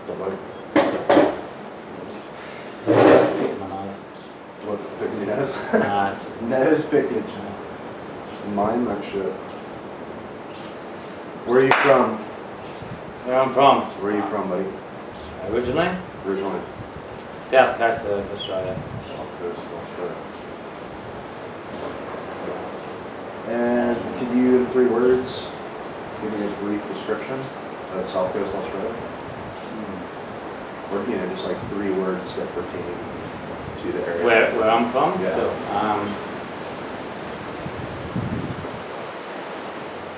The life. Picking my nose. What's picking your nose? Nose picking. Mine, that shit. Where are you from? Where I'm from? Where are you from, buddy? Originally? Originally. South coast of Australia. South coast of Australia. And could you, in 3 words, give me a brief description of South Coast Australia? Or, just like 3 words that pertain to the area. Where I'm from? Yeah. So,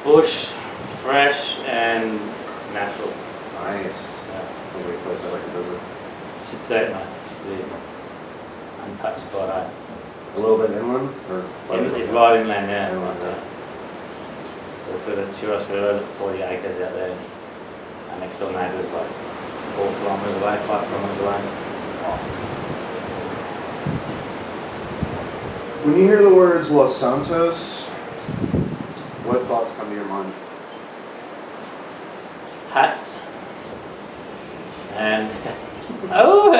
bush, fresh, and natural. Nice. Yeah. Sounds like a place I'd like to visit. Should say it nice. The untouched spot, A little bit inland? Or right inland, yeah. Inland, yeah. So for the Churros River, 40 acres out there. Our next door neighbour is like 4 kilometres away, 5 kilometres away. When you hear the words Los Santos, what thoughts come to your mind? Hats. And oh,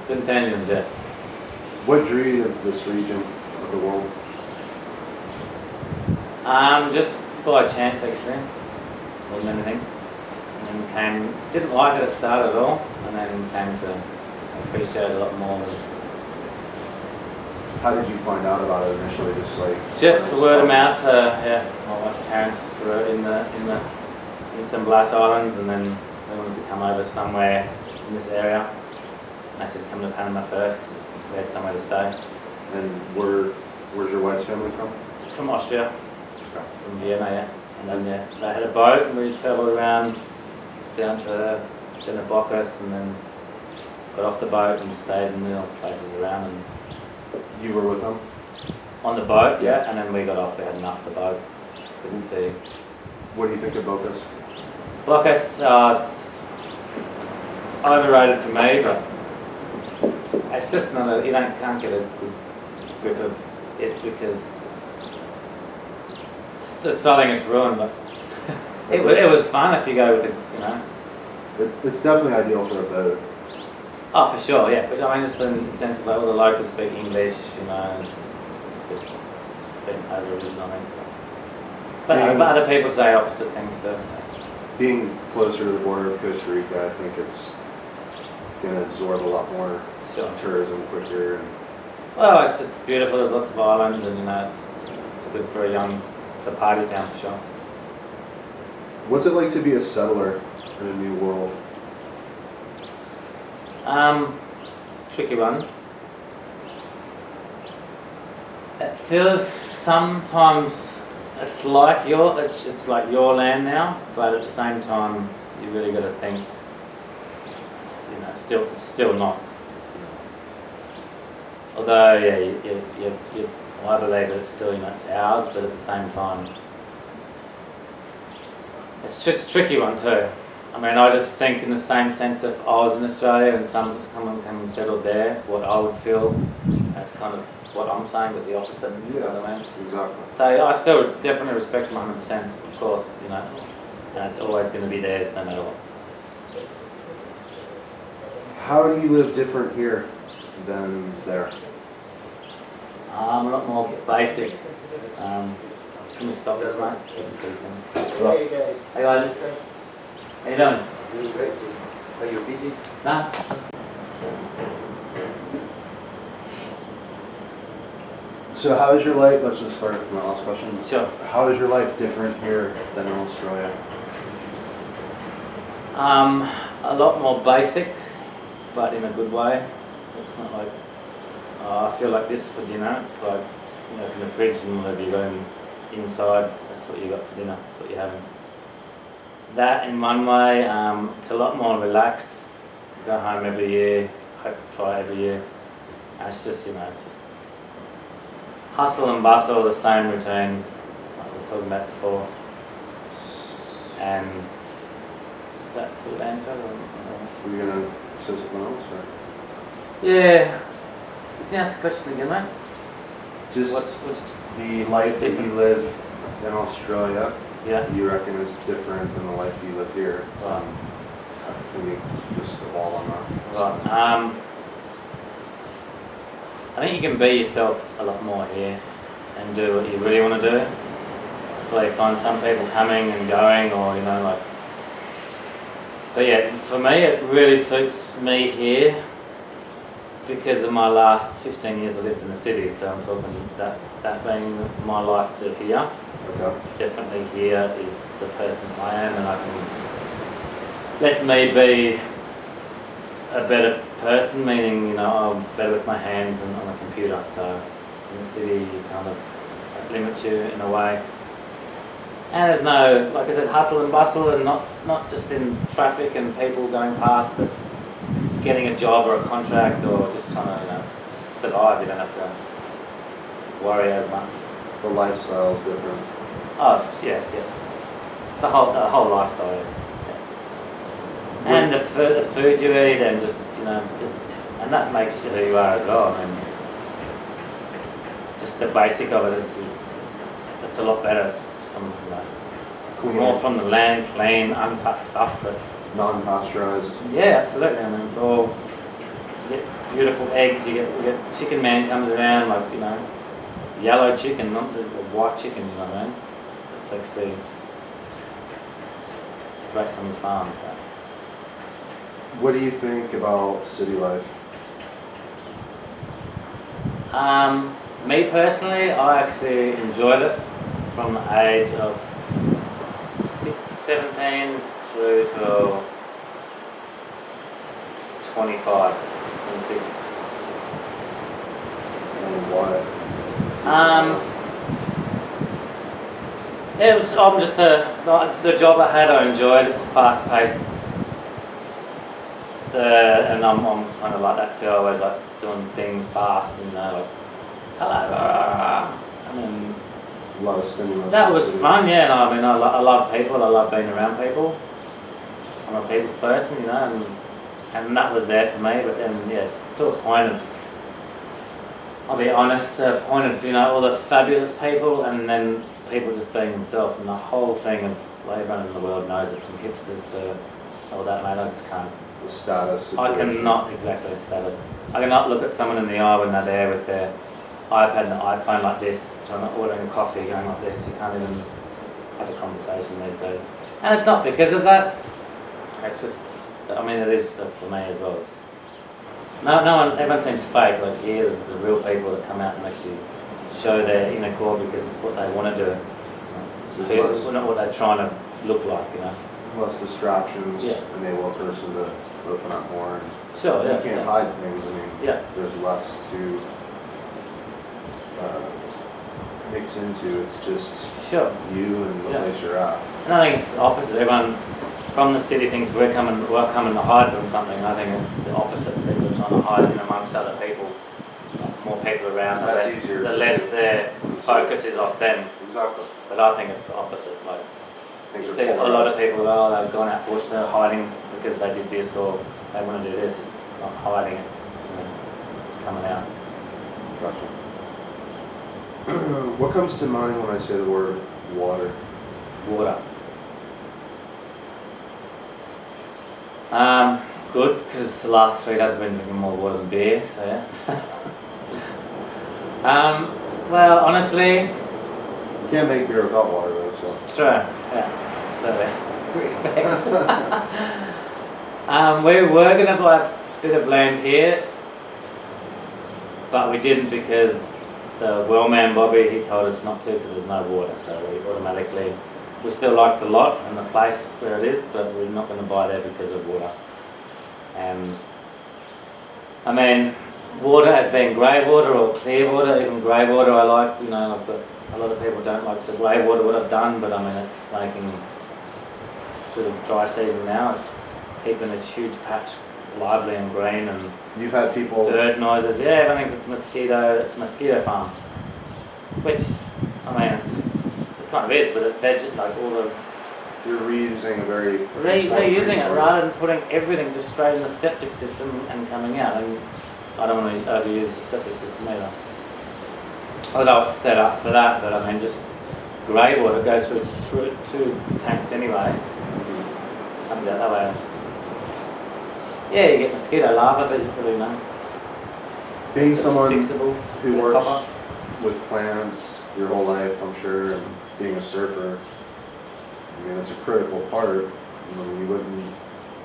Centennials, yeah. What drew you to this region of the world? Just by chance actually, more than anything. And didn't like it at the start at all, and then came to appreciate it a lot more. How did you find out about it initially? Just word of mouth. Yeah, my wife's parents were in some Glass Islands, and then they wanted to come over somewhere in this area. And I said, come to Panama first, because we had somewhere to stay. And where's your wife's family from? From Austria, Okay. from Vienna, yeah. And then they had a boat, and we travelled around down to the Bocas, and then got off the boat and stayed in the places around. And You were with them? on the boat, yeah, and then we got off. We had enough of the boat. Couldn't see. What do you think about this? Bocas, it's overrated for me, but it's just not. You can't get a good grip of it because it's something it's ruined. But it was fun if you go with it, It's definitely ideal for a boat. Oh, for sure, yeah. But I mean, just in the sense of all the locals speak English, it's just a bit overridden, I think. But other people say opposite things too. So. Being closer to the border of Costa Rica, I think it's going to absorb a lot more tourism quicker. Well, it's beautiful. There's lots of islands, and it's good for it's a party town for sure. What's it like to be a settler in a new world? Tricky one. It feels sometimes it's like your land now, but at the same time you really got to think it's still not. Although I believe that it's still it's ours, but at the same time it's just a tricky one too. I mean, I just think in the same sense if I was in Australia and someone's come and settled there, what I would feel, that's kind of what I'm saying, but the opposite. You know what I mean? Exactly. So I still definitely respect them 100%, of course, and it's always going to be theirs no matter what. How do you live different here than there? A lot more basic. Can we stop this, mate? Hey guys. Hey guys. How you doing? Doing great. Are you busy? Nah. So how is your life, let's just start with my last question. Sure. How is your life different here than in Australia? A lot more basic, but in a good way. It's not like, I feel like this for dinner, it's like, in the fridge and whatever you got inside, that's what you got for dinner, that's what you're having. That in one way, it's a lot more relaxed. You go home every year, hope to try every year. And it's just, just hustle and bustle, the same routine, like we were talking about before. And is that sort of answer? Are you going to say something else? Or? Yeah. Can you ask the question again, mate? Just what's the life that you live in Australia, yeah. you reckon is different than the life you live here. Can you just evolve on that? Right. I think you can be yourself a lot more here and do what you really want to do. That's why you find some people coming and going, or like. But yeah, for me, it really suits me here because of my last 15 years I lived in the city. So I'm talking that being my life to here. Okay. Definitely here is the person I am, and I can lets me be a better person, meaning I'm better with my hands than on a computer. So in the city, you kind of it limits you in a way. And there's no, like I said, hustle and bustle, and not just in traffic and people going past, but getting a job or a contract or just trying to survive. You don't have to worry as much. The lifestyle's different. Oh yeah. The whole lifestyle. Yeah. And the food you eat, and just and that makes you who you are as well. I mean, just the basic of it is, it's a lot better. It's from more from the land, clean, uncut stuff that's non-pasteurized. Yeah, absolutely. I mean, it's all you get beautiful eggs. You get chicken man comes around, yellow chicken, not the white chicken. You know what I mean? It's actually straight from his farm. So. What do you think about city life? Me personally, I actually enjoyed it from the age of 17 through to 25, 26. And why? It was. I'm just the job I had. I enjoyed. It's fast paced. And I'm kind of like that too. I always like doing things fast and hello. I mean, A lot of stimulus. that was fun. Yeah. No, I mean, I love people. I love being around people. I'm a people's person, and that was there for me. But then, yes, to a point of, I'll be honest, to a point of all the fabulous people, and then people just being themselves, and the whole thing of everyone in the world knows it, from hipsters to all that, mate. I just can't. The status I situation. cannot exactly status. I cannot look at someone in the eye when they're there with their iPad and an iPhone like this, trying to order a coffee, going like this. You can't even have a conversation these days. And it's not because of that. It's just, I mean, that's for me as well. It's just, no one, everyone seems fake. Like here's the real people that come out and actually show their inner core because it's what they want to do. It's not what they're trying to look like, Less distractions Yeah. enable a person to open up more. And Sure, yeah. you can't hide things. I mean, Yeah. there's less to mix into. It's just Sure. you and the Yeah. place you're at. And I think it's the opposite. Everyone from the city thinks we're coming to hide from something. I think it's the opposite. People are trying to hide in amongst other people. More people around, That's easier the to less do. their focus is off them. Exactly. But I think it's the opposite. Like Things you are see a lot polarized. of people, they've gone out bush, they're hiding because they did this or they want to do this. It's not hiding. It's it's coming out. Gotcha. What comes to mind when I say the word water? Water. Good, because the last 3 days I've been drinking more water than beer, so yeah. Well, honestly, You can't make beer without water though, so. true, yeah, so respects. We were going to buy a bit of land here, but we didn't because the well man Bobby, he told us not to because there's no water, so we still like the lot and the place where it is, but we're not going to buy there because of water. And I mean, water has been grey water or clear water. Even grey water I like, but a lot of people don't like the grey water, what I've done, but I mean, it's making sort of dry season now. It's keeping this huge patch lively and green, and You've had people. bird noises. Yeah, everyone thinks it's a mosquito farm. Which, I mean, it kind of is, but it like all the You're reusing a very. reusing it rather than putting everything just straight in the septic system and coming out. And I don't want to overuse the septic system either. Although it's set up for that, but I mean, just grey water goes through 2 tanks anyway. Comes out that way. Yeah, you get mosquito larvae, but you probably know. Being It's someone fixable. who Bit of works copper. with plants your whole life, I'm sure, and being a surfer, I mean, it's a critical part. You know, you wouldn't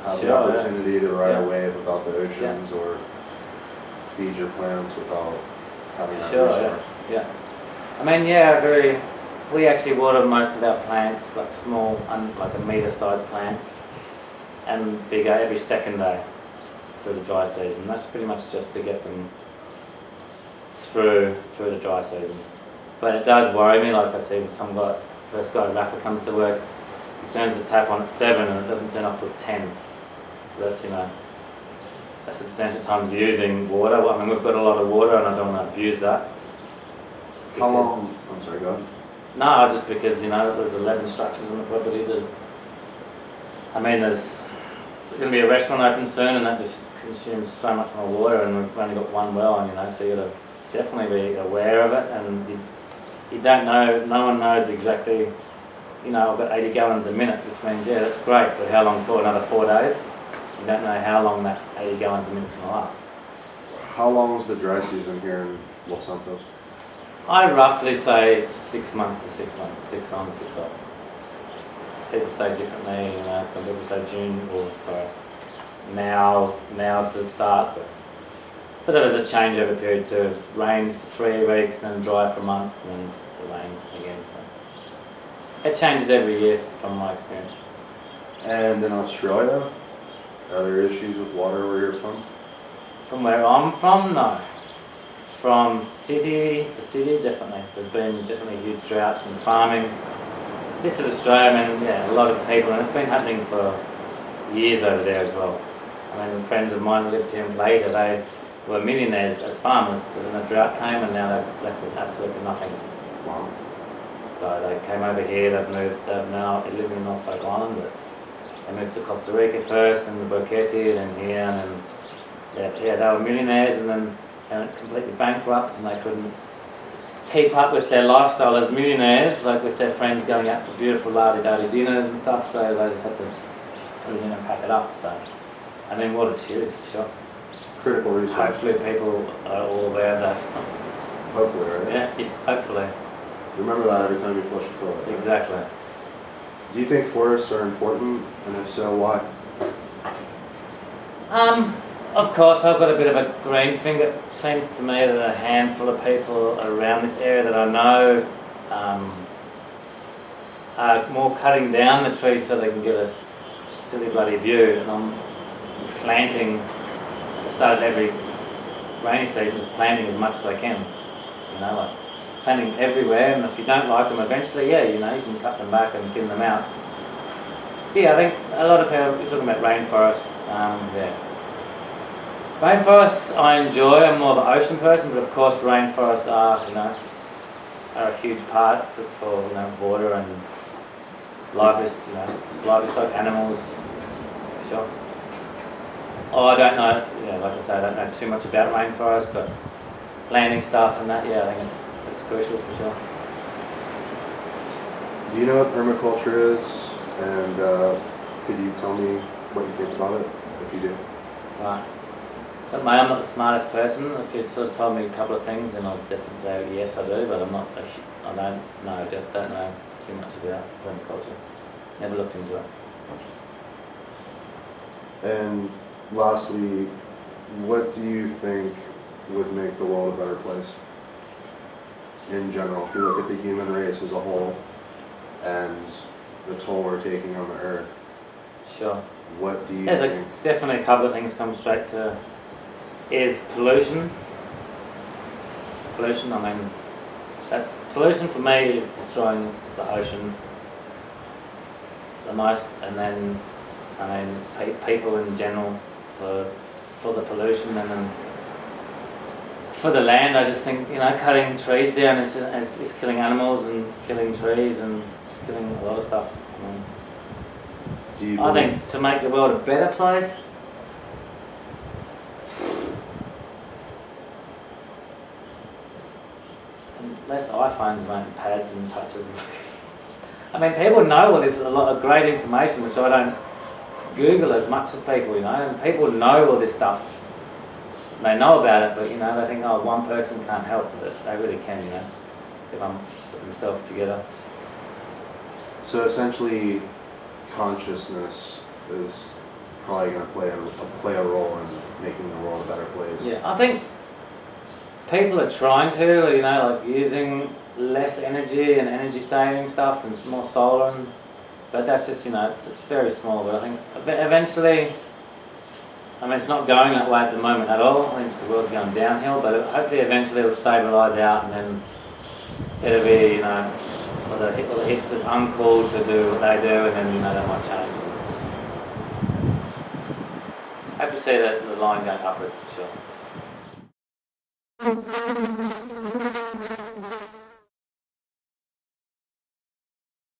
have Sure, the yeah. opportunity to ride Yeah. a wave without the oceans or feed your plants without having that Sure, resource. yeah. I mean, yeah, we actually water most of our plants, like small, like a metre-sized plants, and bigger every second day through the dry season. That's pretty much just to get them through the dry season. But it does worry me, like I said, first guy Rafa comes to work, he turns the tap on at 7 and it doesn't turn off till 10. So that's, a substantial time of using water. I mean, we've got a lot of water and I don't want to abuse that. How long? I'm sorry, go ahead. No, just because, there's 11 structures on the property. There's going to be a restaurant open soon and that just consumes so much more water and we've only got one well, so you've got to definitely be aware of it and you don't know, no one knows exactly, I've got 80 gallons a minute, which means, yeah, that's great, but how long for? Another 4 days? You don't know how long that 80 gallons a minute's going to last. How long is the dry season here in Los Santos? I roughly say 6 months to 6 months, 6 on, 6 off. People say differently, some people say now's the start, but so there was a changeover period too, of rains for 3 weeks, then dry for a month, and then the rain again. So it changes every year from my experience. And in Australia, are there issues with water where you're from? From where I'm from, no. From the city, definitely. There's been definitely huge droughts in farming. This is Australia, a lot of people, and it's been happening for years over there as well. I mean, friends of mine who lived here later, they were millionaires as farmers, but then the drought came and now they're left with absolutely nothing. Wow. So they came over here, they're now living in Norfolk Island, but they moved to Costa Rica first, and the Boquete, then here, and then, they were millionaires, and then completely bankrupt, and they couldn't keep up with their lifestyle as millionaires, like with their friends going out for beautiful la-di-da-di dinners and stuff, so they just had to pack it up. So, I mean, water's huge for sure. Critical resource. Hopefully people are all aware of that. Hopefully, right? Yeah, hopefully. Remember that every time you flush a toilet. Right? Exactly. Do you think forests are important, and if so, why? Of course, I've got a bit of a green finger. It seems to me that a handful of people around this area that I know are more cutting down the trees so they can get a silly bloody view. And I'm planting, I started every rainy season just planting as much as I can. Like planting everywhere, and if you don't like them eventually, you can cut them back and thin them out. Yeah, I think a lot of people, you're talking about rainforests, Rainforests I enjoy. I'm more of an ocean person, but of course rainforests are a huge part for water and livestock animals. Sure. Oh, I don't know. Like I say, I don't know too much about rainforests, but planting stuff and that, I think it's crucial for sure. Do you know what permaculture is? And could you tell me what you think about it, if you do? Right. But I'm not the smartest person. If you sort of told me a couple of things, then I'll definitely say yes, I do. But I don't know too much about permaculture. Never looked into it. And lastly, what do you think would make the world a better place in general? If you look at the human race as a whole and the toll we're taking on the earth, Sure. what do you There's think? definitely a couple of things come straight to is pollution. Pollution, pollution for me is destroying the ocean the most, and then people in general for the pollution, and then for the land. I just think cutting trees down is killing animals and killing trees and killing a lot of stuff. I think to make the world a better place, less iPhones, mate, pads and touches. People know all this, a lot of great information, which I don't Google as much as people, you know, and people know all this stuff. They know about it, but you know, they think, oh, one person can't help, but they really can, you know, if I'm putting themselves together. So essentially, consciousness is probably going to play a role in making the world a better place. Yeah, I think people are trying to, you know, like using less energy and energy saving stuff and more solar, but that's just, you know, it's very small. But I think eventually, I mean, it's not going that way at the moment at all. I think the world's going downhill, but hopefully eventually it'll stabilise out, and then it'll be, you know, for the hipsters uncool to do what they do, and then, you know, that might change. I hope to see the line going upwards for sure.